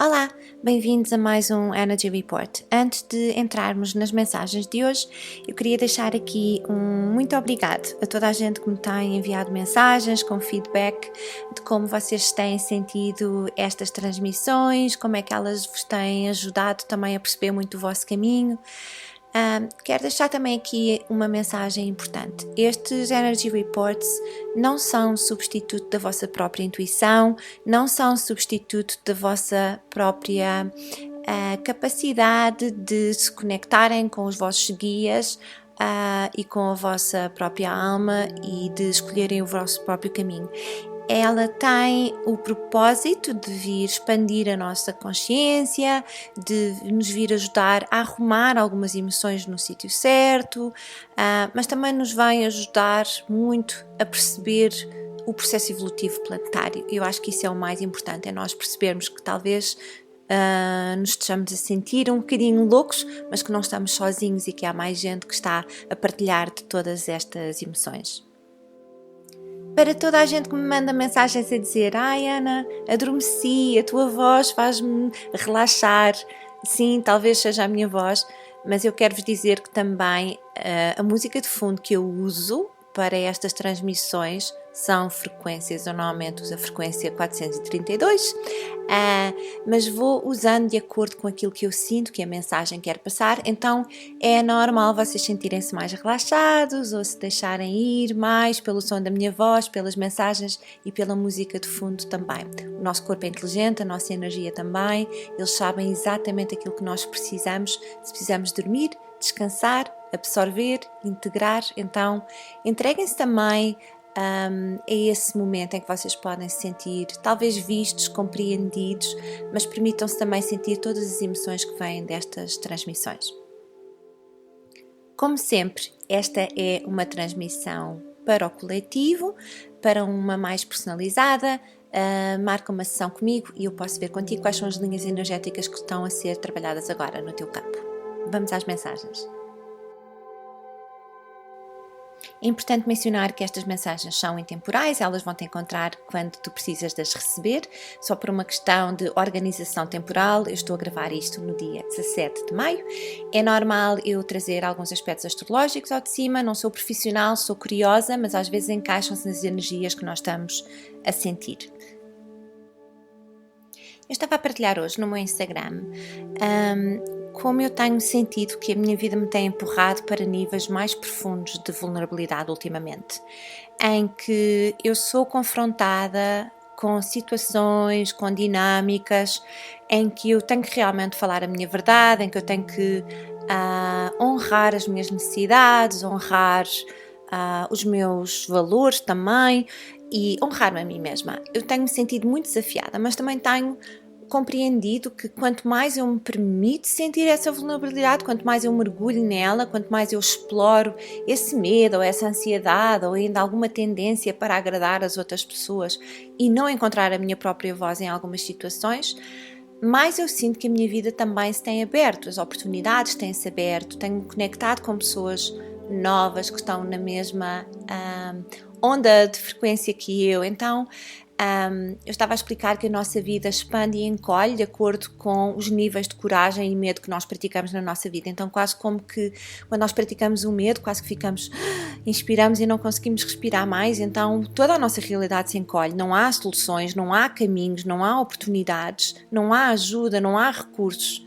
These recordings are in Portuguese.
Olá, bem-vindos a mais um Energy Report. Antes de entrarmos nas mensagens de hoje, eu queria deixar aqui um muito obrigado a toda a gente que me tem enviado mensagens com feedback de como vocês têm sentido estas transmissões, como é que elas vos têm ajudado também a perceber muito o vosso caminho. Quero deixar também aqui uma mensagem importante. Estes Energy Reports não são substituto da vossa própria intuição, não são substituto da vossa própria capacidade de se conectarem com os vossos guias e com a vossa própria alma e de escolherem o vosso próprio caminho. Ela tem o propósito de vir expandir a nossa consciência, de nos vir ajudar a arrumar algumas emoções no sítio certo, mas também nos vai ajudar muito a perceber o processo evolutivo planetário. Eu acho que isso é o mais importante, é nós percebermos que talvez nos estejamos a sentir um bocadinho loucos, mas que não estamos sozinhos e que há mais gente que está a partilhar de todas estas emoções. Para toda a gente que me manda mensagens a dizer: ai Ana, adormeci, a tua voz faz-me relaxar. Sim, talvez seja a minha voz, mas eu quero vos dizer que também a música de fundo que eu uso para estas transmissões são frequências. Eu normalmente uso a frequência 432, mas vou usando de acordo com aquilo que eu sinto que a mensagem quer passar. Então é normal vocês sentirem-se mais relaxados ou se deixarem ir mais pelo som da minha voz, pelas mensagens e pela música de fundo também. O nosso corpo é inteligente, a nossa energia também, eles sabem exatamente aquilo que nós precisamos. Se precisamos dormir, descansar, absorver, integrar, então entreguem-se também a esse momento em que vocês podem se sentir talvez vistos, compreendidos, mas permitam-se também sentir todas as emoções que vêm destas transmissões. Como sempre, esta é uma transmissão para o coletivo, para uma mais personalizada. Marca uma sessão comigo e eu posso ver contigo quais são as linhas energéticas que estão a ser trabalhadas agora no teu campo. Vamos às mensagens. É importante mencionar que estas mensagens são intemporais, elas vão te encontrar quando tu precisas de as receber, só por uma questão de organização temporal. Eu estou a gravar isto no dia 17 de maio. É normal eu trazer alguns aspectos astrológicos ao de cima, não sou profissional, sou curiosa, mas às vezes encaixam-se nas energias que nós estamos a sentir. Eu estava a partilhar hoje no meu Instagram como eu tenho sentido que a minha vida me tem empurrado para níveis mais profundos de vulnerabilidade ultimamente, em que eu sou confrontada com situações, com dinâmicas, em que eu tenho que realmente falar a minha verdade, em que eu tenho que honrar as minhas necessidades, honrar os meus valores também e honrar-me a mim mesma. Eu tenho-me sentido muito desafiada, mas também tenho compreendido que quanto mais eu me permito sentir essa vulnerabilidade, quanto mais eu mergulho nela, quanto mais eu exploro esse medo ou essa ansiedade ou ainda alguma tendência para agradar as outras pessoas e não encontrar a minha própria voz em algumas situações, mais eu sinto que a minha vida também se tem aberto, as oportunidades têm-se aberto, tenho-me conectado com pessoas novas que estão na mesma onda de frequência que eu. Então eu estava a explicar que a nossa vida expande e encolhe de acordo com os níveis de coragem e medo que nós praticamos na nossa vida. Então quase como que quando nós praticamos o medo, quase que ficamos, inspiramos e não conseguimos respirar mais, então toda a nossa realidade se encolhe. Não há soluções, não há caminhos, não há oportunidades, não há ajuda, não há recursos.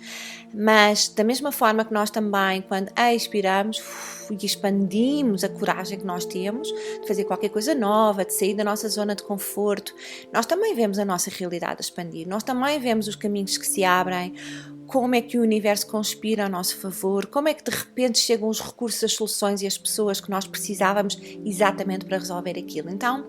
Mas da mesma forma que nós também, quando expiramos e expandimos a coragem que nós temos de fazer qualquer coisa nova, de sair da nossa zona de conforto, nós também vemos a nossa realidade a expandir, nós também vemos os caminhos que se abrem, como é que o universo conspira a nosso favor, como é que de repente chegam os recursos, as soluções e as pessoas que nós precisávamos exatamente para resolver aquilo. Então,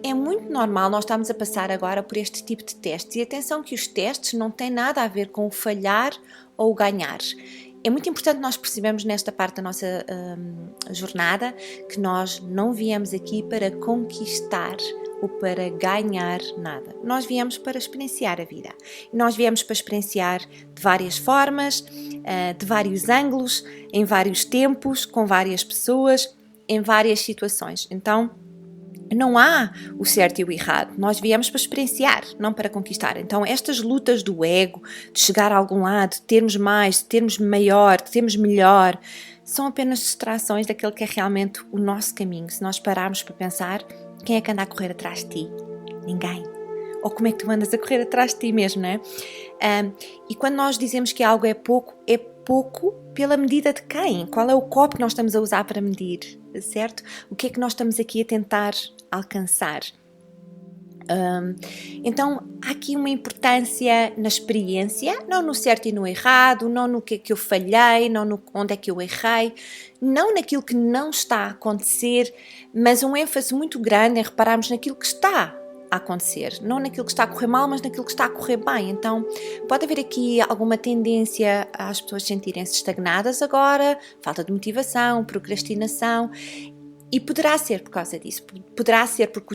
é muito normal nós estarmos a passar agora por este tipo de testes, e atenção que os testes não têm nada a ver com o falhar ou o ganhar. É muito importante nós percebermos nesta parte da nossa jornada que nós não viemos aqui para conquistar ou para ganhar nada. Nós viemos para experienciar a vida. E nós viemos para experienciar de várias formas, de vários ângulos, em vários tempos, com várias pessoas, em várias situações. Então, Não há o certo e o errado, nós viemos para experienciar, não para conquistar. Então estas lutas do ego, de chegar a algum lado, de termos mais, de termos maior, de termos melhor, são apenas distrações daquele que é realmente o nosso caminho. Se nós pararmos para pensar, quem é que anda a correr atrás de ti? Ninguém. Ou como é que tu andas a correr atrás de ti mesmo, não é? E quando nós dizemos que algo é pouco pela medida de quem? Qual é o copo que nós estamos a usar para medir, certo? O que é que nós estamos aqui a tentar alcançar? Então há aqui uma importância na experiência, não no certo e no errado, não no que é que eu falhei, não no onde é que eu errei, não naquilo que não está a acontecer, mas um ênfase muito grande em repararmos naquilo que está a acontecer, não naquilo que está a correr mal, mas naquilo que está a correr bem. Então pode haver aqui alguma tendência às pessoas sentirem-se estagnadas agora, falta de motivação, procrastinação. E poderá ser por causa disso, poderá ser porque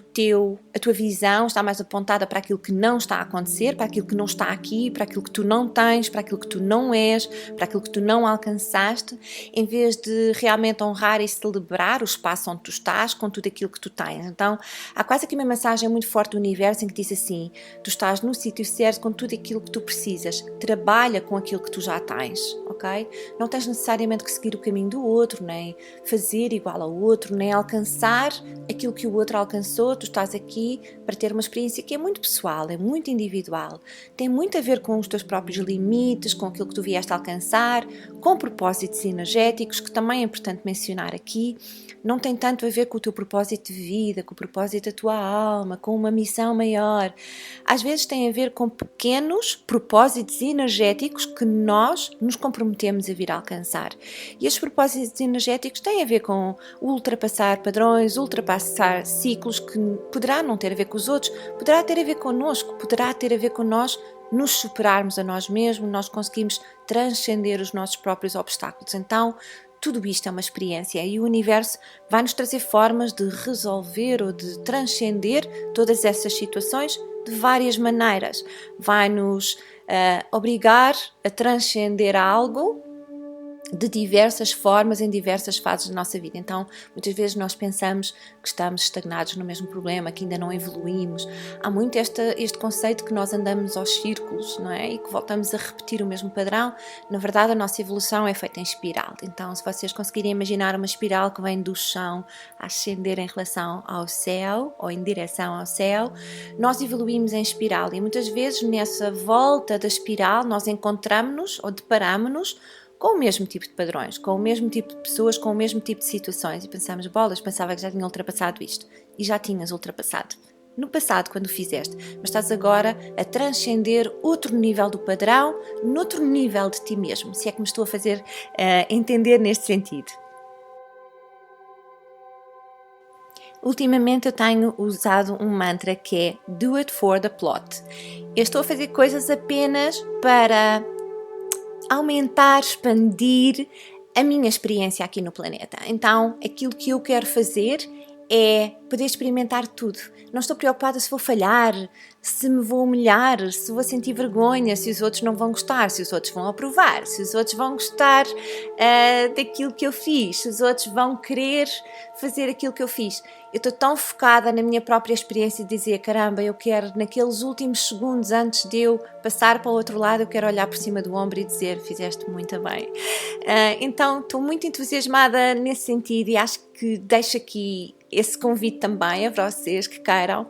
a tua visão está mais apontada para aquilo que não está a acontecer, para aquilo que não está aqui, para aquilo que tu não tens, para aquilo que tu não és, para aquilo que tu não alcançaste, em vez de realmente honrar e celebrar o espaço onde tu estás com tudo aquilo que tu tens. Então, há quase aqui uma mensagem muito forte do universo em que diz assim: tu estás no sítio certo com tudo aquilo que tu precisas, trabalha com aquilo que tu já tens, ok? Não tens necessariamente que seguir o caminho do outro, nem fazer igual ao outro, nem alcançar aquilo que o outro alcançou. Tu estás aqui para ter uma experiência que é muito pessoal, é muito individual, tem muito a ver com os teus próprios limites, com aquilo que tu vieste a alcançar, com propósitos energéticos, que também é importante mencionar aqui. Não tem tanto a ver com o teu propósito de vida, com o propósito da tua alma, com uma missão maior. Às vezes tem a ver com pequenos propósitos energéticos que nós nos comprometemos a vir a alcançar. E estes propósitos energéticos têm a ver com ultrapassar padrões, ultrapassar ciclos que poderá não ter a ver com os outros, poderá ter a ver connosco, poderá ter a ver com nós nos superarmos a nós mesmos, nós conseguimos transcender os nossos próprios obstáculos. Então, tudo isto é uma experiência e o universo vai nos trazer formas de resolver ou de transcender todas essas situações de várias maneiras. Vai nos obrigar a transcender algo de diversas formas, em diversas fases da nossa vida. Então, muitas vezes nós pensamos que estamos estagnados no mesmo problema, que ainda não evoluímos. Há muito este conceito que nós andamos aos círculos, não é? E que voltamos a repetir o mesmo padrão. Na verdade, a nossa evolução é feita em espiral. Então, se vocês conseguirem imaginar uma espiral que vem do chão a ascender em relação ao céu, ou em direção ao céu, nós evoluímos em espiral. E muitas vezes, nessa volta da espiral, nós encontramos-nos ou deparamos-nos com o mesmo tipo de padrões, com o mesmo tipo de pessoas, com o mesmo tipo de situações e pensamos, bolas, pensava que já tinha ultrapassado isto e já tinhas ultrapassado no passado quando o fizeste, mas estás agora a transcender outro nível do padrão, noutro nível de ti mesmo, se é que me estou a fazer entender neste sentido. Ultimamente eu tenho usado um mantra que é Do it for the plot. Eu estou a fazer coisas apenas para aumentar, expandir a minha experiência aqui no planeta. Então, aquilo que eu quero fazer é poder experimentar tudo. Não estou preocupada se vou falhar, se me vou humilhar, se vou sentir vergonha, se os outros não vão gostar, se os outros vão aprovar, se os outros vão gostar daquilo que eu fiz, se os outros vão querer fazer aquilo que eu fiz. Eu estou tão focada na minha própria experiência de dizer, caramba, eu quero naqueles últimos segundos antes de eu passar para o outro lado, eu quero olhar por cima do ombro e dizer, fizeste muito bem. Então estou muito entusiasmada nesse sentido e acho que deixo aqui esse convite também a vocês que queiram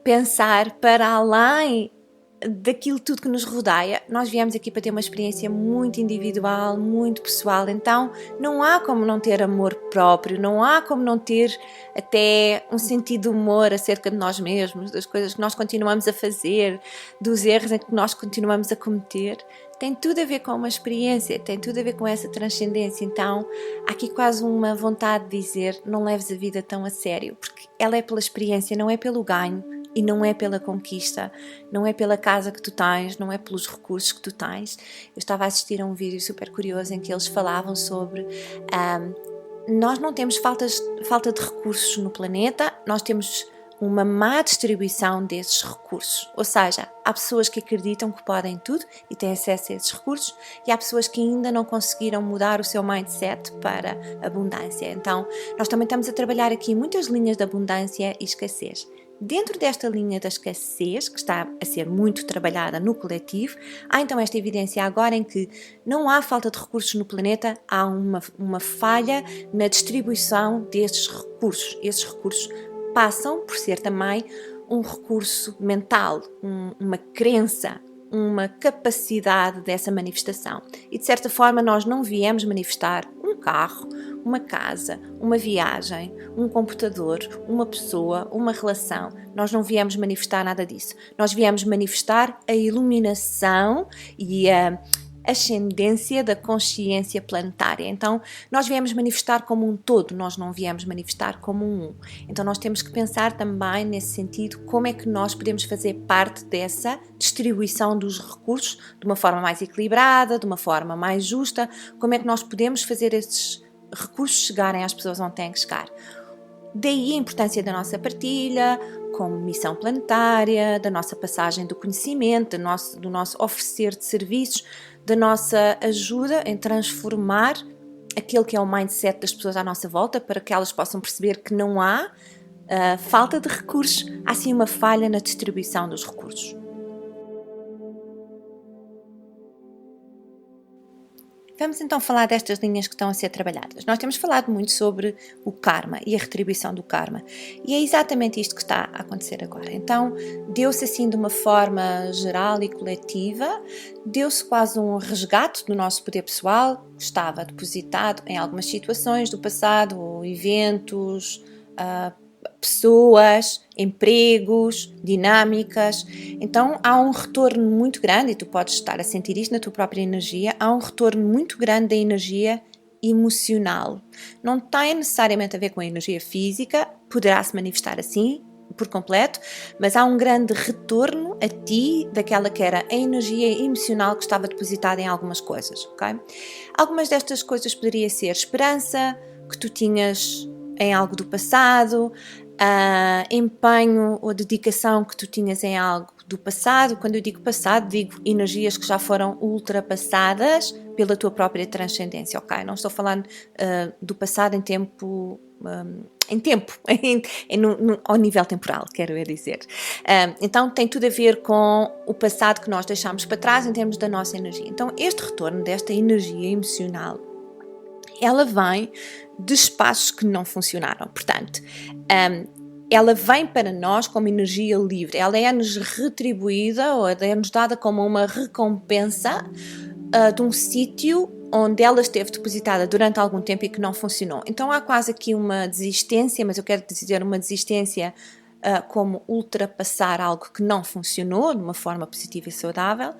pensar para além daquilo tudo que nos rodeia. Nós viemos aqui para ter uma experiência muito individual, muito pessoal, então não há como não ter amor próprio, não há como não ter até um sentido de humor acerca de nós mesmos, das coisas que nós continuamos a fazer, dos erros em que nós continuamos a cometer. Tem tudo a ver com uma experiência, tem tudo a ver com essa transcendência. Então, há aqui quase uma vontade de dizer, não leves a vida tão a sério, porque ela é pela experiência, não é pelo ganho e não é pela conquista, não é pela casa que tu tens, não é pelos recursos que tu tens. Eu estava a assistir a um vídeo super curioso em que eles falavam sobre nós não temos falta de recursos no planeta, nós temos uma má distribuição desses recursos. Ou seja, há pessoas que acreditam que podem tudo e têm acesso a esses recursos, e há pessoas que ainda não conseguiram mudar o seu mindset para abundância. Então, nós também estamos a trabalhar aqui muitas linhas de abundância e escassez. Dentro desta linha da escassez, que está a ser muito trabalhada no coletivo, há então esta evidência agora em que não há falta de recursos no planeta, há uma falha na distribuição desses recursos. Esses recursos passam por ser também um recurso mental, uma crença, uma capacidade dessa manifestação. E de certa forma nós não viemos manifestar um carro, uma casa, uma viagem, um computador, uma pessoa, uma relação. Nós não viemos manifestar nada disso. Nós viemos manifestar a iluminação e a ascendência da consciência planetária. Então, nós viemos manifestar como um todo, nós não viemos manifestar como um. Então, nós temos que pensar também nesse sentido, como é que nós podemos fazer parte dessa distribuição dos recursos de uma forma mais equilibrada, de uma forma mais justa, como é que nós podemos fazer esses recursos chegarem às pessoas onde têm que chegar. Daí a importância da nossa partilha, como missão planetária, da nossa passagem do conhecimento, do nosso oferecer de serviços, da nossa ajuda em transformar aquele que é o mindset das pessoas à nossa volta, para que elas possam perceber que não há falta de recursos, há sim uma falha na distribuição dos recursos. Vamos então falar destas linhas que estão a ser trabalhadas. Nós temos falado muito sobre o karma e a retribuição do karma. E é exatamente isto que está a acontecer agora. Então, deu-se assim de uma forma geral e coletiva, deu-se quase um resgate do nosso poder pessoal, que estava depositado em algumas situações do passado, eventos, pessoas, empregos, dinâmicas. Então há um retorno muito grande, e tu podes estar a sentir isto na tua própria energia, há um retorno muito grande da energia emocional. Não tem necessariamente a ver com a energia física, poderá se manifestar assim por completo, mas há um grande retorno a ti daquela que era a energia emocional que estava depositada em algumas coisas, ok? Algumas destas coisas poderia ser esperança que tu tinhas em algo do passado, empenho ou dedicação que tu tinhas em algo do passado. Quando eu digo passado, digo energias que já foram ultrapassadas pela tua própria transcendência, ok? Não estou falando do passado em tempo, ao nível temporal, quero eu dizer. Então tem tudo a ver com o passado que nós deixámos para trás em termos da nossa energia. Então este retorno desta energia emocional, ela vem de espaços que não funcionaram. Portanto, ela vem para nós como energia livre. Ela é-nos retribuída ou é-nos dada como uma recompensa de um sítio onde ela esteve depositada durante algum tempo e que não funcionou. Então há quase aqui uma desistência, mas eu quero dizer uma desistência como ultrapassar algo que não funcionou de uma forma positiva e saudável,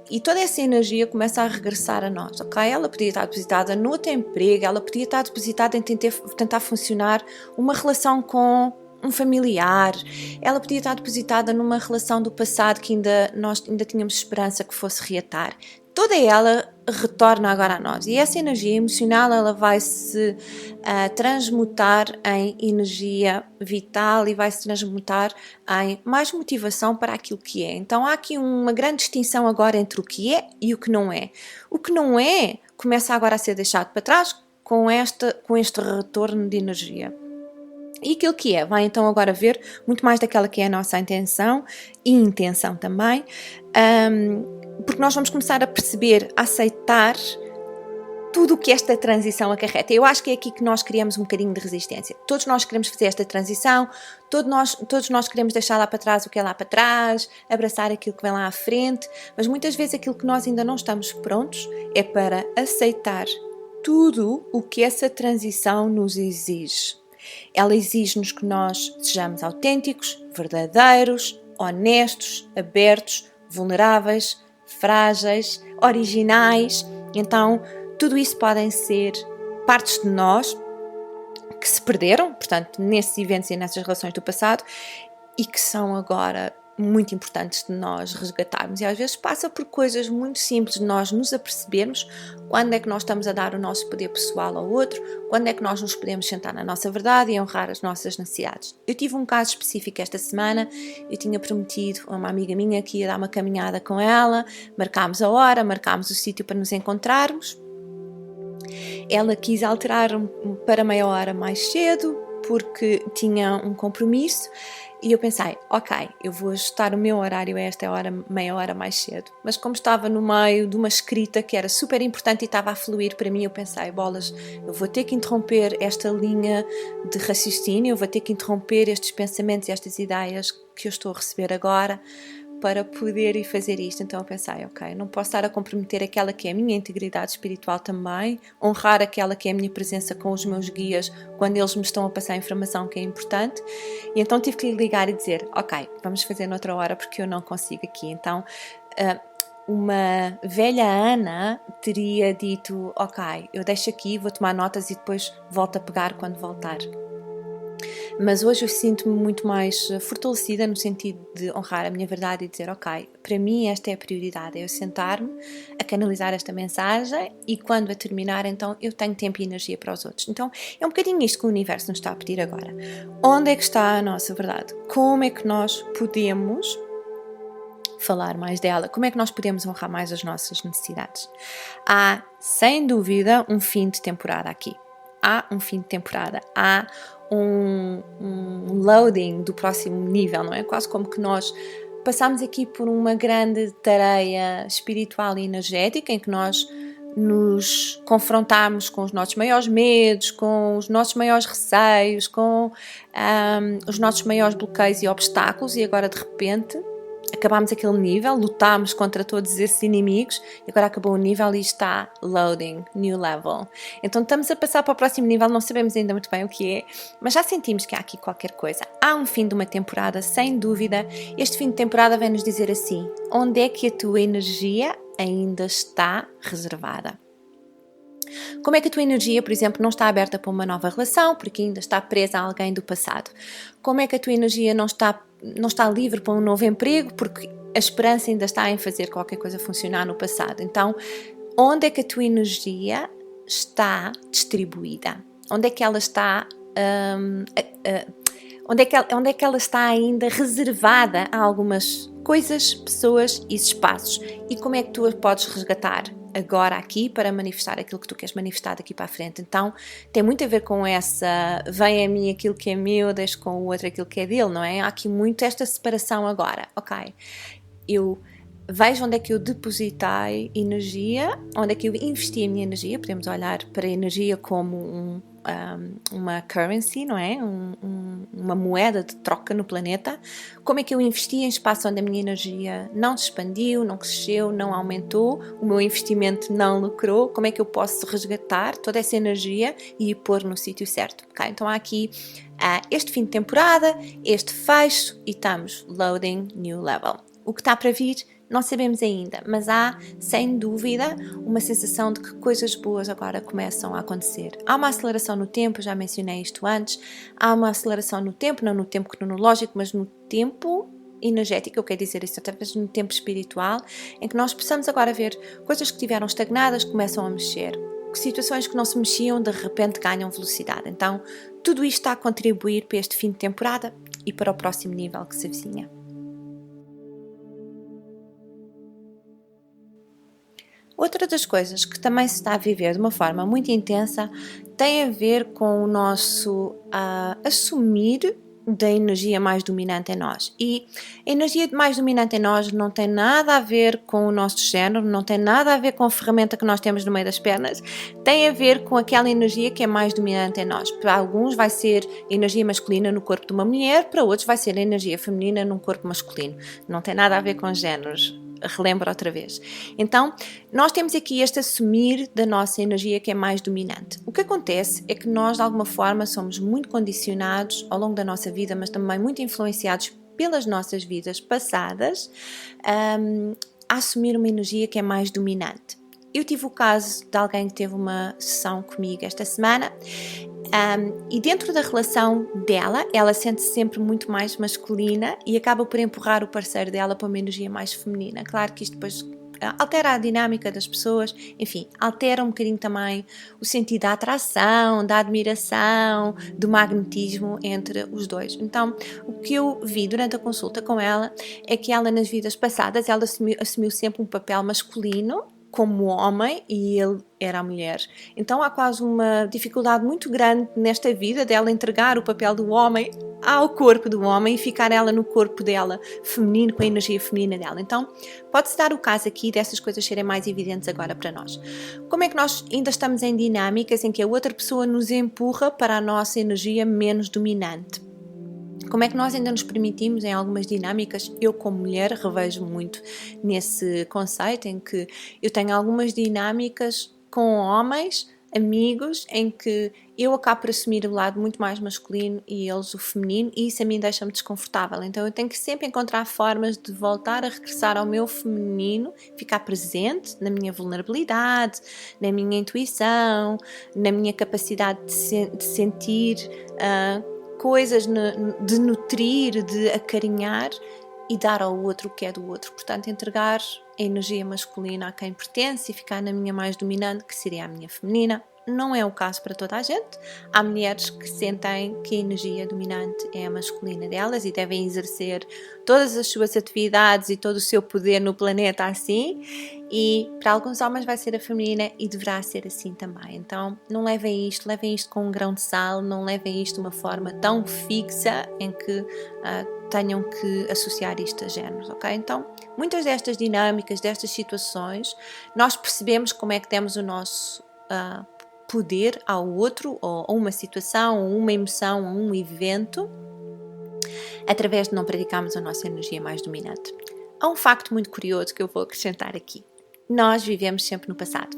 e toda essa energia começa a regressar a nós, ok? Ela podia estar depositada no outro emprego, ela podia estar depositada em tentar funcionar uma relação com um familiar, ela podia estar depositada numa relação do passado que nós ainda tínhamos esperança que fosse reatar. Toda ela retorna agora a nós, e essa energia emocional ela vai se transmutar em energia vital e vai se transmutar em mais motivação para aquilo que é. Então há aqui uma grande distinção agora entre o que é e o que não é. O que não é começa agora a ser deixado para trás com este retorno de energia. E aquilo que é, vai então agora ver muito mais daquela que é a nossa intenção e intenção também, porque nós vamos começar a perceber, a aceitar tudo o que esta transição acarreta. Eu acho que é aqui que nós criamos um bocadinho de resistência. Todos nós queremos fazer esta transição, todos nós queremos deixar lá para trás o que é lá para trás, abraçar aquilo que vem lá à frente, mas muitas vezes aquilo que nós ainda não estamos prontos é para aceitar tudo o que essa transição nos exige. Ela exige-nos que nós sejamos autênticos, verdadeiros, honestos, abertos, vulneráveis, frágeis, originais. Então, tudo isso podem ser partes de nós que se perderam, portanto, nesses eventos e nessas relações do passado, e que são agora muito importantes de nós resgatarmos, e às vezes passa por coisas muito simples de nós nos apercebermos quando é que nós estamos a dar o nosso poder pessoal ao outro, quando é que nós nos podemos sentar na nossa verdade e honrar as nossas necessidades. Eu tive um caso específico esta semana. Eu tinha prometido a uma amiga minha que ia dar uma caminhada com ela, marcámos a hora, marcámos o sítio para nos encontrarmos. Ela quis alterar para meia hora mais cedo porque tinha um compromisso. E eu pensei, ok, eu vou ajustar o meu horário a esta hora, meia hora mais cedo. Mas como estava no meio de uma escrita que era super importante e estava a fluir para mim, eu pensei, bolas, eu vou ter que interromper esta linha de raciocínio, eu vou ter que interromper estes pensamentos e estas ideias que eu estou a receber agora para poder ir fazer isto. Então eu pensei, ok, não posso estar a comprometer aquela que é a minha integridade espiritual também, honrar aquela que é a minha presença com os meus guias quando eles me estão a passar a informação que é importante. E então tive que lhe ligar e dizer, ok, vamos fazer noutra hora porque eu não consigo aqui. Então uma velha Ana teria dito, ok, eu deixo aqui, vou tomar notas e depois volto a pegar quando voltar. Mas hoje eu sinto-me muito mais fortalecida no sentido de honrar a minha verdade e dizer, ok, para mim esta é a prioridade, é eu sentar-me a canalizar esta mensagem e quando a terminar, então eu tenho tempo e energia para os outros. Então é um bocadinho isto que o universo nos está a pedir agora. Onde é que está a nossa verdade? Como é que nós podemos falar mais dela? Como é que nós podemos honrar mais as nossas necessidades? Há, sem dúvida, um fim de temporada aqui. Há um fim de temporada. Há um loading do próximo nível, não é? Quase como que nós passamos aqui por uma grande tareia espiritual e energética em que nós nos confrontamos com os nossos maiores medos, com os nossos maiores receios, com os nossos maiores bloqueios e obstáculos, e agora de repente acabámos aquele nível, lutámos contra todos esses inimigos e agora acabou o nível e está loading, new level. Então estamos a passar para o próximo nível, não sabemos ainda muito bem o que é, mas já sentimos que há aqui qualquer coisa. Há um fim de uma temporada, sem dúvida. Este fim de temporada vem nos dizer assim, onde é que a tua energia ainda está reservada? Como é que a tua energia, por exemplo, não está aberta para uma nova relação, porque ainda está presa a alguém do passado? Como é que a tua energia não está livre para um novo emprego, porque a esperança ainda está em fazer qualquer coisa funcionar no passado? Então, onde é que a tua energia está distribuída? Onde é que ela está... onde é que ela está ainda reservada a algumas coisas, pessoas e espaços? E como é que tu a podes resgatar agora aqui para manifestar aquilo que tu queres manifestar daqui para a frente? Então tem muito a ver com essa vem a mim aquilo que é meu, deixo com o outro aquilo que é dele, não é? Há aqui muito esta separação agora. Ok, eu vejo onde é que eu depositei energia, onde é que eu investi a minha energia. Podemos olhar para a energia como uma currency, não é? Uma moeda de troca no planeta. Como é que eu investi em espaço onde a minha energia não se expandiu, não cresceu, não aumentou, o meu investimento não lucrou? Como é que eu posso resgatar toda essa energia e pôr no sítio certo? Okay? Então há aqui este fim de temporada, este fecho e estamos loading new level. O que está para vir não sabemos ainda, mas há, sem dúvida, uma sensação de que coisas boas agora começam a acontecer. Há uma aceleração no tempo, já mencionei isto antes, há uma aceleração no tempo, não no tempo cronológico, mas no tempo energético, eu quero dizer isso através no tempo espiritual, em que nós possamos agora ver coisas que estiveram estagnadas começam a mexer. Situações que não se mexiam de repente ganham velocidade. Então, tudo isto está a contribuir para este fim de temporada e para o próximo nível que se avizinha. Outra das coisas que também se está a viver de uma forma muito intensa tem a ver com o nosso assumir da energia mais dominante em nós. E a energia mais dominante em nós não tem nada a ver com o nosso género, não tem nada a ver com a ferramenta que nós temos no meio das pernas, tem a ver com aquela energia que é mais dominante em nós. Para alguns vai ser energia masculina no corpo de uma mulher, para outros vai ser energia feminina num corpo masculino. Não tem nada a ver com géneros. Relembro outra vez. Então, nós temos aqui este assumir da nossa energia que é mais dominante. O que acontece é que nós, de alguma forma, somos muito condicionados ao longo da nossa vida, mas também muito influenciados pelas nossas vidas passadas, a assumir uma energia que é mais dominante. Eu tive o caso de alguém que teve uma sessão comigo esta semana E dentro da relação dela, ela sente-se sempre muito mais masculina e acaba por empurrar o parceiro dela para uma energia mais feminina. Claro que isto depois altera a dinâmica das pessoas, enfim, altera um bocadinho também o sentido da atração, da admiração, do magnetismo entre os dois. Então, o que eu vi durante a consulta com ela é que ela, nas vidas passadas, ela assumiu sempre um papel masculino como homem e ele era a mulher. Então há quase uma dificuldade muito grande nesta vida dela entregar o papel do homem ao corpo do homem e ficar ela no corpo dela, feminino, com a energia feminina dela. Então pode-se dar o caso aqui dessas coisas serem mais evidentes agora para nós. Como é que nós ainda estamos em dinâmicas em que a outra pessoa nos empurra para a nossa energia menos dominante? Como é que nós ainda nos permitimos em algumas dinâmicas, eu como mulher revejo muito nesse conceito em que eu tenho algumas dinâmicas com homens, amigos, em que eu acabo por assumir o lado muito mais masculino e eles o feminino, e isso a mim deixa-me desconfortável. Então eu tenho que sempre encontrar formas de voltar a regressar ao meu feminino, ficar presente na minha vulnerabilidade, na minha intuição, na minha capacidade de sentir coisas, de nutrir, de acarinhar e dar ao outro o que é do outro. Portanto, entregar a energia masculina a quem pertence e ficar na minha mais dominante, que seria a minha feminina. Não é o caso para toda a gente. Há mulheres que sentem que a energia dominante é a masculina delas e devem exercer todas as suas atividades e todo o seu poder no planeta assim, e para alguns homens vai ser a feminina e deverá ser assim também. Então não levem isto com um grão de sal, não levem isto de uma forma tão fixa em que tenham que associar isto a géneros, ok? Então muitas destas dinâmicas, destas situações, nós percebemos como é que temos o nosso poder ao outro, ou a uma situação, ou uma emoção, ou um evento, através de não praticarmos a nossa energia mais dominante. Há um facto muito curioso que eu vou acrescentar aqui. Nós vivemos sempre no passado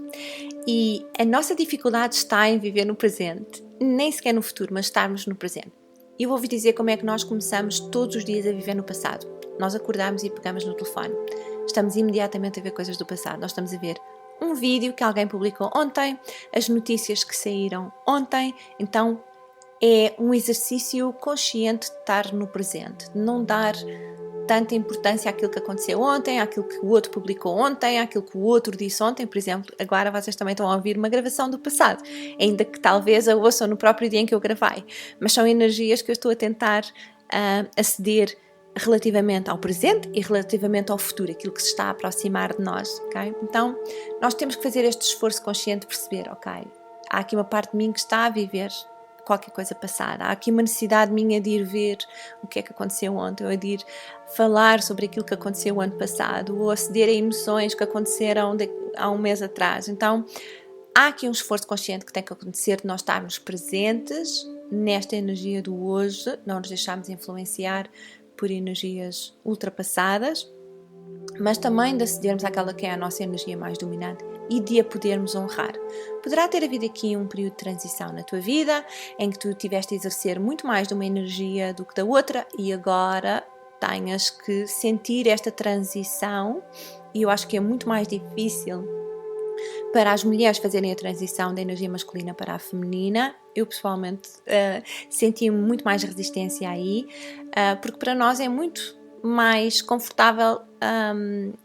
e a nossa dificuldade está em viver no presente, nem sequer no futuro, mas estarmos no presente. E eu vou-vos dizer como é que nós começamos todos os dias a viver no passado. Nós acordamos e pegamos no telefone. Estamos imediatamente a ver coisas do passado. Nós estamos a ver um vídeo que alguém publicou ontem, as notícias que saíram ontem. Então é um exercício consciente de estar no presente, de não dar tanta importância àquilo que aconteceu ontem, àquilo que o outro publicou ontem, àquilo que o outro disse ontem. Por exemplo, agora vocês também estão a ouvir uma gravação do passado, ainda que talvez a ouçam no próprio dia em que eu gravei, mas são energias que eu estou a tentar aceder relativamente ao presente e relativamente ao futuro, aquilo que se está a aproximar de nós, ok? Então, nós temos que fazer este esforço consciente de perceber, ok, há aqui uma parte de mim que está a viver qualquer coisa passada, há aqui uma necessidade minha de ir ver o que é que aconteceu ontem, ou de ir falar sobre aquilo que aconteceu o ano passado, ou aceder a emoções que aconteceram há um mês atrás. Então, há aqui um esforço consciente que tem que acontecer de nós estarmos presentes nesta energia do hoje, não nos deixarmos influenciar por energias ultrapassadas, mas também de acedermos àquela que é a nossa energia mais dominante e de a podermos honrar. Poderá ter havido aqui um período de transição na tua vida em que tu tiveste a exercer muito mais de uma energia do que da outra e agora tenhas que sentir esta transição, e eu acho que é muito mais difícil para as mulheres fazerem a transição da energia masculina para a feminina. Eu pessoalmente senti muito mais resistência aí, porque para nós é muito mais confortável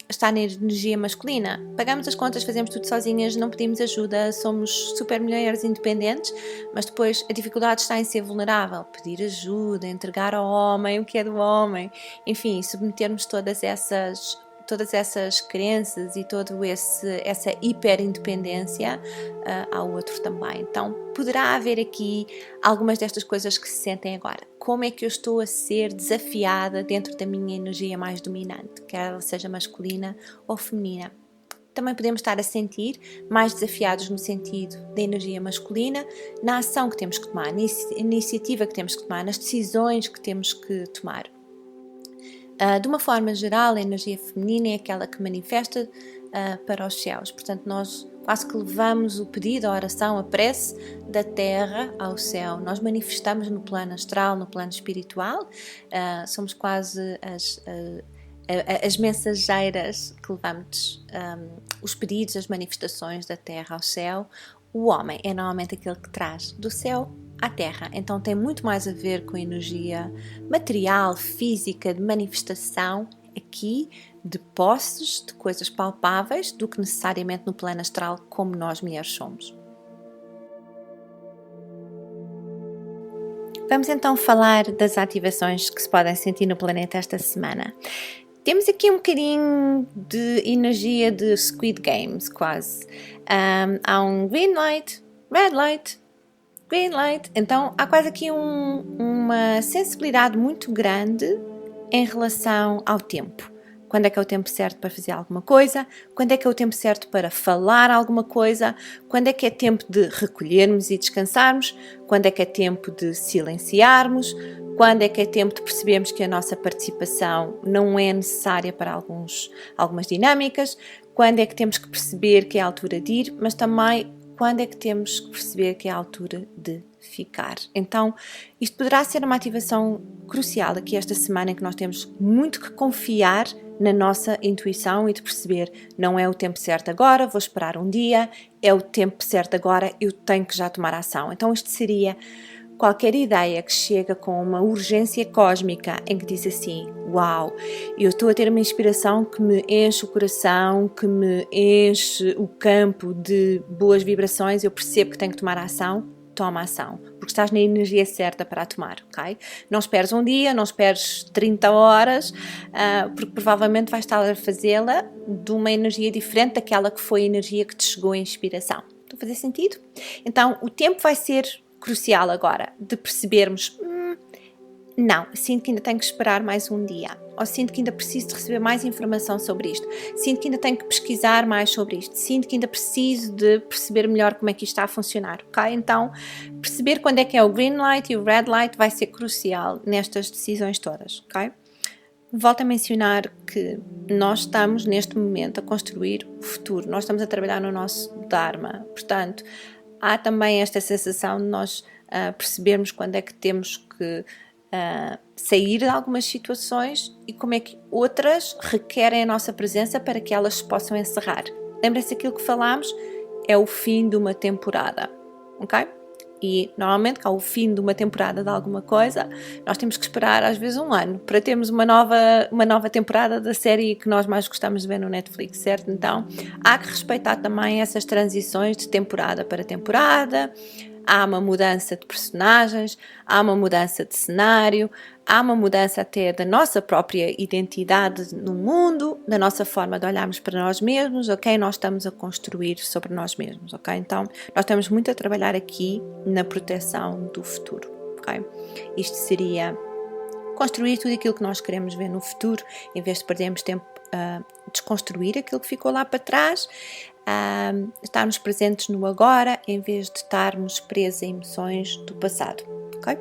estar na energia masculina. Pagamos as contas, fazemos tudo sozinhas, não pedimos ajuda, somos super mulheres independentes, mas depois a dificuldade está em ser vulnerável, pedir ajuda, entregar ao homem o que é do homem, enfim, submetermos todas essas crenças e toda essa hiperindependência ao outro também. Então, poderá haver aqui algumas destas coisas que se sentem agora. Como é que eu estou a ser desafiada dentro da minha energia mais dominante, quer ela seja masculina ou feminina? Também podemos estar a sentir mais desafiados no sentido da energia masculina, na ação que temos que tomar, na iniciativa que temos que tomar, nas decisões que temos que tomar. De uma forma geral, a energia feminina é aquela que manifesta para os céus. Portanto, nós quase que levamos o pedido, a oração, a prece da terra ao céu. Nós manifestamos no plano astral, no plano espiritual. Somos quase as mensageiras que levamos os pedidos, as manifestações da terra ao céu. O homem é normalmente aquele que traz do céu à Terra. Então tem muito mais a ver com a energia material, física, de manifestação aqui, de posses, de coisas palpáveis, do que necessariamente no plano astral como nós mulheres somos. Vamos então falar das ativações que se podem sentir no planeta esta semana. Temos aqui um bocadinho de energia de Squid Games, quase. Há um green light, red light, green light. Então há quase aqui uma sensibilidade muito grande em relação ao tempo. Quando é que é o tempo certo para fazer alguma coisa? Quando é que é o tempo certo para falar alguma coisa? Quando é que é tempo de recolhermos e descansarmos? Quando é que é tempo de silenciarmos? Quando é que é tempo de percebermos que a nossa participação não é necessária para algumas dinâmicas? Quando é que temos que perceber que é a altura de ir? Mas também quando é que temos que perceber que é a altura de ficar. Então, isto poderá ser uma ativação crucial aqui esta semana em que nós temos muito que confiar na nossa intuição e de perceber não é o tempo certo agora, vou esperar um dia, é o tempo certo agora, eu tenho que já tomar ação. Então isto seria qualquer ideia que chega com uma urgência cósmica em que diz assim, uau, eu estou a ter uma inspiração que me enche o coração, que me enche o campo de boas vibrações, eu percebo que tenho que tomar ação, toma ação, porque estás na energia certa para a tomar, ok? Não esperes um dia, não esperes 30 horas, porque provavelmente vais estar a fazê-la de uma energia diferente daquela que foi a energia que te chegou a inspiração. Está a fazer sentido? Então, o tempo vai ser crucial agora, de percebermos, não, sinto que ainda tenho que esperar mais um dia, ou sinto que ainda preciso de receber mais informação sobre isto, sinto que ainda tenho que pesquisar mais sobre isto, sinto que ainda preciso de perceber melhor como é que isto está a funcionar, ok? Então, perceber quando é que é o green light e o red light vai ser crucial nestas decisões todas, ok? Volto a mencionar que nós estamos neste momento a construir o futuro, nós estamos a trabalhar no nosso Dharma, portanto, há também esta sensação de nós percebermos quando é que temos que sair de algumas situações e como é que outras requerem a nossa presença para que elas se possam encerrar. Lembrem-se daquilo que falámos, é o fim de uma temporada, ok? E normalmente, ao fim de uma temporada de alguma coisa, nós temos que esperar às vezes um ano para termos uma nova temporada da série que nós mais gostamos de ver no Netflix, certo? Então, há que respeitar também essas transições de temporada para temporada. Há uma mudança de personagens, há uma mudança de cenário, há uma mudança até da nossa própria identidade no mundo, da nossa forma de olharmos para nós mesmos, ok? Nós estamos a construir sobre nós mesmos, ok? Então, nós temos muito a trabalhar aqui na proteção do futuro, ok? Isto seria construir tudo aquilo que nós queremos ver no futuro, em vez de perdermos tempo a desconstruir aquilo que ficou lá para trás, estarmos presentes no agora em vez de estarmos presos a emoções do passado, ok?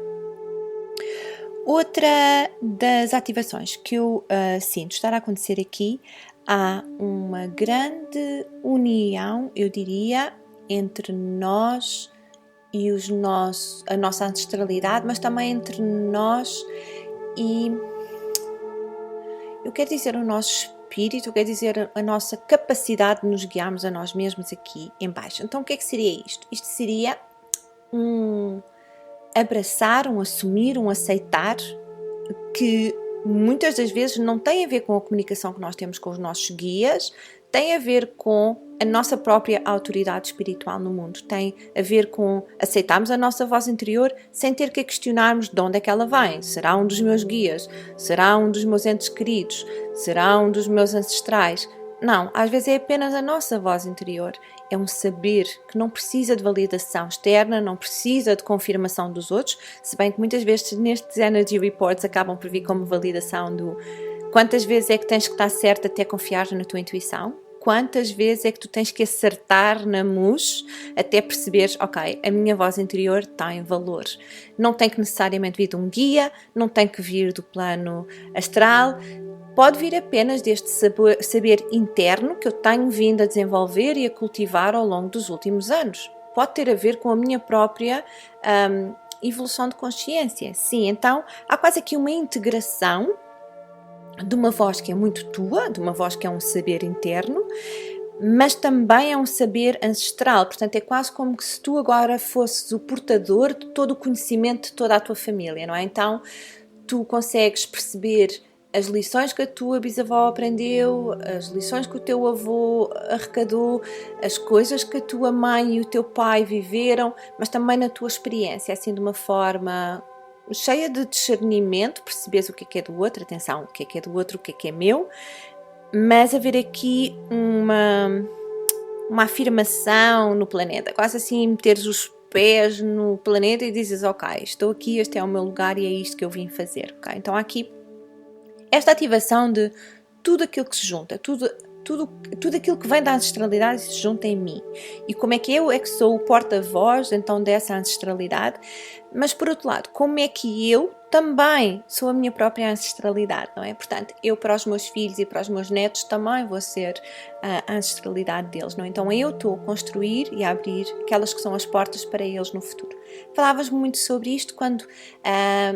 Outra das ativações que eu sinto estar a acontecer aqui, há uma grande união, eu diria, entre nós e a nossa ancestralidade, mas também entre nós e, eu quero dizer, o nosso espírito, quer dizer a nossa capacidade de nos guiarmos a nós mesmos aqui em baixo. Então o que é que seria isto? Isto seria um abraçar, um assumir, um aceitar que muitas das vezes não tem a ver com a comunicação que nós temos com os nossos guias, tem a ver com a nossa própria autoridade espiritual no mundo, tem a ver com aceitarmos a nossa voz interior sem ter que questionarmos de onde é que ela vem. Será um dos meus guias? Será um dos meus entes queridos? Será um dos meus ancestrais? Não, às vezes é apenas a nossa voz interior. É um saber que não precisa de validação externa, não precisa de confirmação dos outros, se bem que muitas vezes nestes Energy Reports acabam por vir como validação do quantas vezes é que tens que estar certo até confiar na tua intuição, quantas vezes é que tu tens que acertar na mousse até perceberes, ok, a minha voz interior tem valor. Não tem que necessariamente vir de um guia, não tem que vir do plano astral, pode vir apenas deste saber interno que eu tenho vindo a desenvolver e a cultivar ao longo dos últimos anos. Pode ter a ver com a minha própria evolução de consciência. Sim, então há quase aqui uma integração de uma voz que é muito tua, de uma voz que é um saber interno, mas também é um saber ancestral, portanto é quase como que se tu agora fosses o portador de todo o conhecimento de toda a tua família, não é? Então tu consegues perceber as lições que a tua bisavó aprendeu, as lições que o teu avô arrecadou, as coisas que a tua mãe e o teu pai viveram, mas também na tua experiência, assim de uma forma cheia de discernimento, percebes o que é do outro, atenção, o que é do outro, o que é meu, mas haver aqui uma afirmação no planeta, quase assim meteres os pés no planeta e dizes, ok, estou aqui, este é o meu lugar e é isto que eu vim fazer, ok? Então há aqui esta ativação de tudo aquilo que se junta, tudo aquilo que vem da ancestralidade se junta em mim. E como é que eu é que sou o porta-voz então dessa ancestralidade, mas por outro lado, como é que eu também sou a minha própria ancestralidade, não é? Portanto, eu para os meus filhos e para os meus netos também vou ser a ancestralidade deles, não é? Então eu estou a construir e a abrir aquelas que são as portas para eles no futuro. Falavas muito sobre isto quando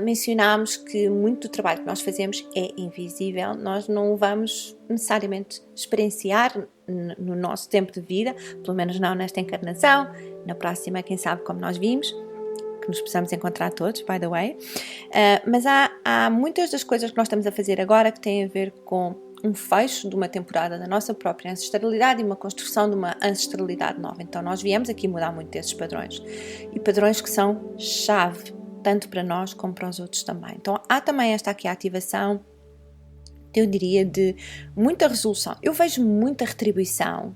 mencionámos que muito do trabalho que nós fazemos é invisível, nós não o vamos necessariamente experienciar no nosso tempo de vida, pelo menos não nesta encarnação, na próxima, quem sabe como nós vimos, que nos possamos encontrar todos, by the way, mas há muitas das coisas que nós estamos a fazer agora que têm a ver com um fecho de uma temporada da nossa própria ancestralidade e uma construção de uma ancestralidade nova. Então nós viemos aqui mudar muito desses padrões, e padrões que são chave, tanto para nós como para os outros também. Então há também esta aqui a ativação, eu diria, de muita resolução. Eu vejo muita retribuição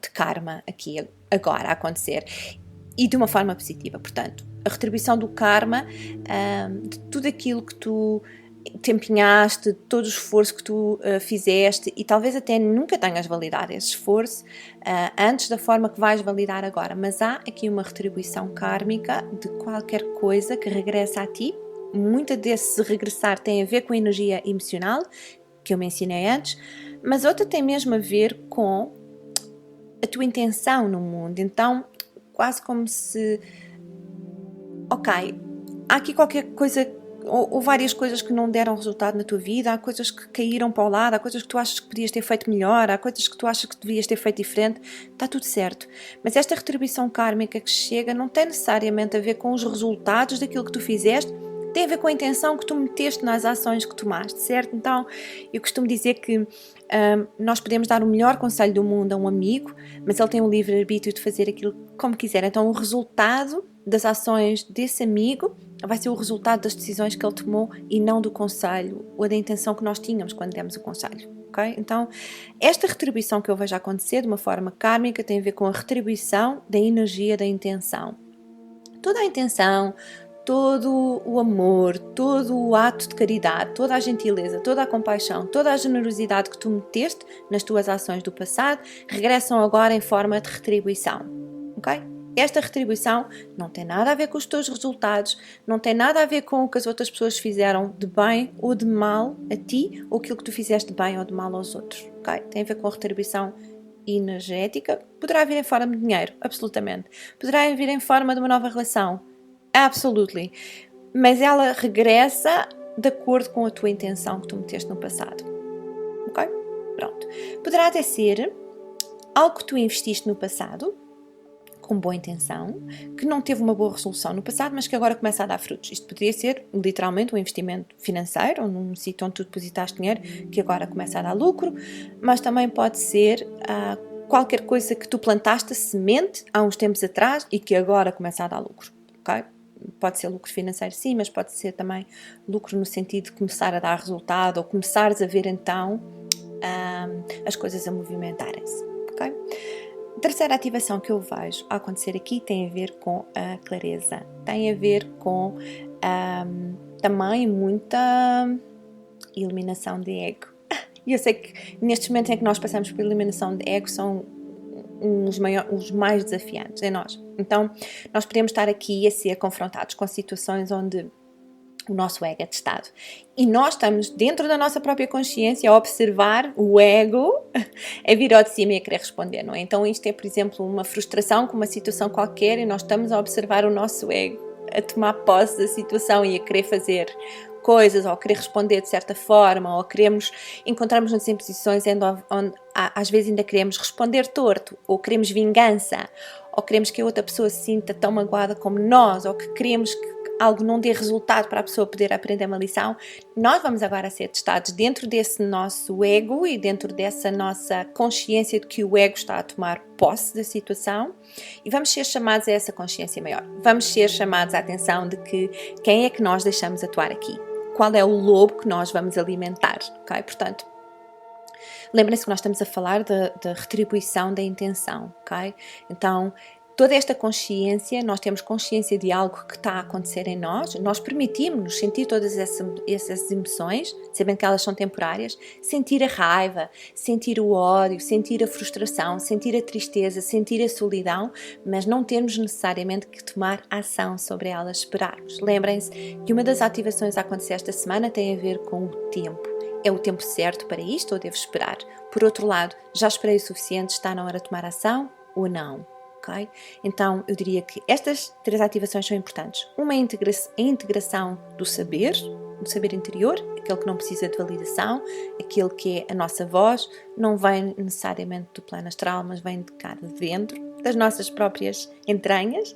de karma aqui agora a acontecer, e de uma forma positiva. Portanto, a retribuição do karma, de tudo aquilo que tu te empenhaste, de todo o esforço que tu fizeste, e talvez até nunca tenhas validado esse esforço antes da forma que vais validar agora, mas há aqui uma retribuição kármica de qualquer coisa que regressa a ti. Muita desse regressar tem a ver com a energia emocional, que eu mencionei antes, mas outra tem mesmo a ver com a tua intenção no mundo. Então, quase como se, ok, há aqui qualquer coisa, ou várias coisas que não deram resultado na tua vida, há coisas que caíram para o lado, há coisas que tu achas que podias ter feito melhor, há coisas que tu achas que devias ter feito diferente, está tudo certo. Mas esta retribuição kármica que chega não tem necessariamente a ver com os resultados daquilo que tu fizeste, tem a ver com a intenção que tu meteste nas ações que tomaste, certo? Então, eu costumo dizer que nós podemos dar o melhor conselho do mundo a um amigo, mas ele tem o livre-arbítrio de fazer aquilo como quiser. Então, o resultado das ações desse amigo vai ser o resultado das decisões que ele tomou e não do conselho ou da intenção que nós tínhamos quando demos o conselho. Okay? Então, esta retribuição que eu vejo acontecer de uma forma kármica tem a ver com a retribuição da energia da intenção. Toda a intenção, todo o amor, todo o ato de caridade, toda a gentileza, toda a compaixão, toda a generosidade que tu meteste nas tuas ações do passado, regressam agora em forma de retribuição, ok? Esta retribuição não tem nada a ver com os teus resultados, não tem nada a ver com o que as outras pessoas fizeram de bem ou de mal a ti, ou aquilo que tu fizeste de bem ou de mal aos outros, ok? Tem a ver com a retribuição energética, poderá vir em forma de dinheiro, absolutamente, poderá vir em forma de uma nova relação, absolutely, mas ela regressa de acordo com a tua intenção que tu meteste no passado, ok? Pronto. Poderá até ser algo que tu investiste no passado, com boa intenção, que não teve uma boa resolução no passado, mas que agora começa a dar frutos. Isto poderia ser literalmente um investimento financeiro, ou num sítio onde tu depositaste dinheiro, que agora começa a dar lucro, mas também pode ser qualquer coisa que tu plantaste a semente há uns tempos atrás e que agora começa a dar lucro, ok? Pode ser lucro financeiro sim, mas pode ser também lucro no sentido de começar a dar resultado ou começares a ver então as coisas a movimentarem-se, ok? A terceira ativação que eu vejo a acontecer aqui tem a ver com a clareza, tem a ver com também muita eliminação de ego. E eu sei que nestes momentos em que nós passamos por eliminação de ego são os mais desafiantes em nós. Então, nós podemos estar aqui a ser confrontados com situações onde o nosso ego é testado. E nós estamos dentro da nossa própria consciência a observar o ego a vir ao de cima e a querer responder, não é? Então, isto é, por exemplo, uma frustração com uma situação qualquer e nós estamos a observar o nosso ego a tomar posse da situação e a querer fazer coisas, ou querer responder de certa forma, ou encontramos-nos em posições onde às vezes ainda queremos responder torto, ou queremos vingança, ou queremos que a outra pessoa se sinta tão magoada como nós, ou que queremos que algo não dê resultado para a pessoa poder aprender uma lição, nós vamos agora ser testados dentro desse nosso ego e dentro dessa nossa consciência de que o ego está a tomar posse da situação, e vamos ser chamados a essa consciência maior. Vamos ser chamados à atenção de que quem é que nós deixamos atuar aqui? Qual é o lobo que nós vamos alimentar? Ok? Portanto, lembrem-se que nós estamos a falar da retribuição da intenção, ok? Então, toda esta consciência, nós temos consciência de algo que está a acontecer em nós permitimos-nos sentir todas essas emoções, sabendo que elas são temporárias, sentir a raiva, sentir o ódio, sentir a frustração, sentir a tristeza, sentir a solidão, mas não temos necessariamente que tomar ação sobre elas, esperarmos. Lembrem-se que uma das ativações a acontecer esta semana tem a ver com o tempo. É o tempo certo para isto ou devo esperar? Por outro lado, já esperei o suficiente, está na hora de tomar ação ou não? Okay? Então, eu diria que estas 3 ativações são importantes. Uma é a integração do saber interior, aquele que não precisa de validação, aquele que é a nossa voz, não vem necessariamente do plano astral, mas vem de cá de dentro, das nossas próprias entranhas.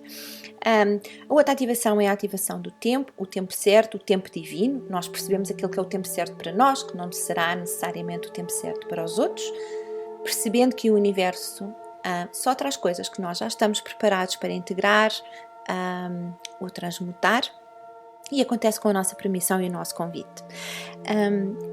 A outra ativação é a ativação do tempo, o tempo certo, o tempo divino. Nós percebemos aquele que é o tempo certo para nós, que não será necessariamente o tempo certo para os outros, percebendo que o universo só traz coisas que nós já estamos preparados para integrar ou transmutar, e acontece com a nossa permissão e o nosso convite.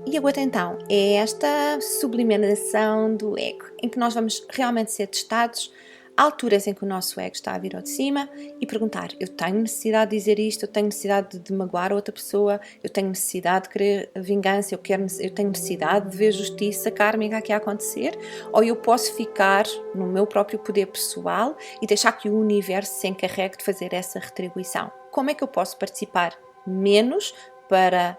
E a outra então é esta sublimação do ego, em que nós vamos realmente ser testados há alturas em que o nosso ego está a vir ao de cima e perguntar: eu tenho necessidade de dizer isto, eu tenho necessidade de magoar a outra pessoa, eu tenho necessidade de querer vingança, eu tenho necessidade de ver justiça kármica aqui a acontecer, ou eu posso ficar no meu próprio poder pessoal e deixar que o universo se encarregue de fazer essa retribuição? Como é que eu posso participar menos para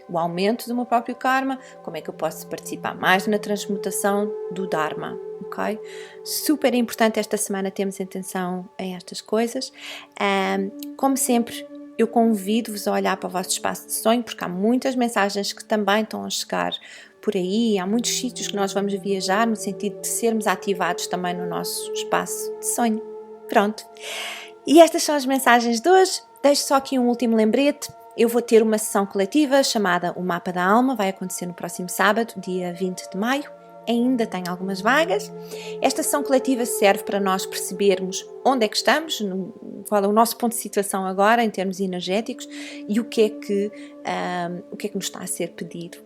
o aumento do meu próprio karma? Como é que eu posso participar mais na transmutação do Dharma? Ok? Super importante esta semana termos atenção a estas coisas. Como sempre, eu convido-vos a olhar para o vosso espaço de sonho, porque há muitas mensagens que também estão a chegar por aí, há muitos sítios que nós vamos viajar no sentido de sermos ativados também no nosso espaço de sonho. Pronto. E estas são as mensagens de hoje. Deixo só aqui um último lembrete. Eu vou ter uma sessão coletiva chamada O Mapa da Alma, vai acontecer no próximo sábado, dia 20 de maio. Ainda tem algumas vagas. Esta sessão coletiva serve para nós percebermos onde é que estamos, qual é o nosso ponto de situação agora em termos energéticos e o que é que nos está a ser pedido,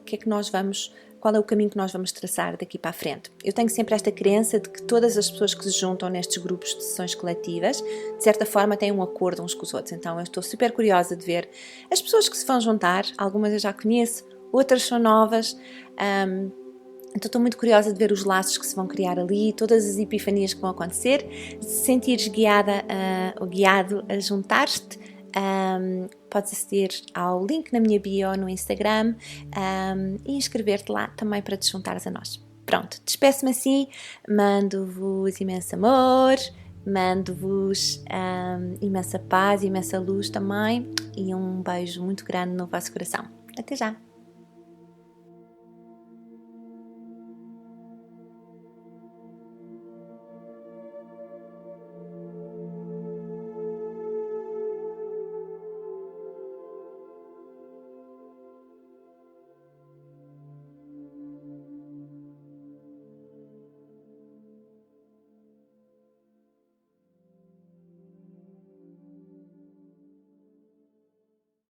qual é o caminho que nós vamos traçar daqui para a frente. Eu tenho sempre esta crença de que todas as pessoas que se juntam nestes grupos de sessões coletivas, de certa forma, têm um acordo uns com os outros. Então eu estou super curiosa de ver as pessoas que se vão juntar. Algumas eu já conheço, outras são novas. Então estou muito curiosa de ver os laços que se vão criar ali, todas as epifanias que vão acontecer. Se sentires guiada ou guiado a juntar-te, podes aceder ao link na minha bio no Instagram e inscrever-te lá também para te juntares a nós. Pronto, despeço-me assim, mando-vos imenso amor, mando-vos imensa paz, imensa luz também, e um beijo muito grande no vosso coração. Até já!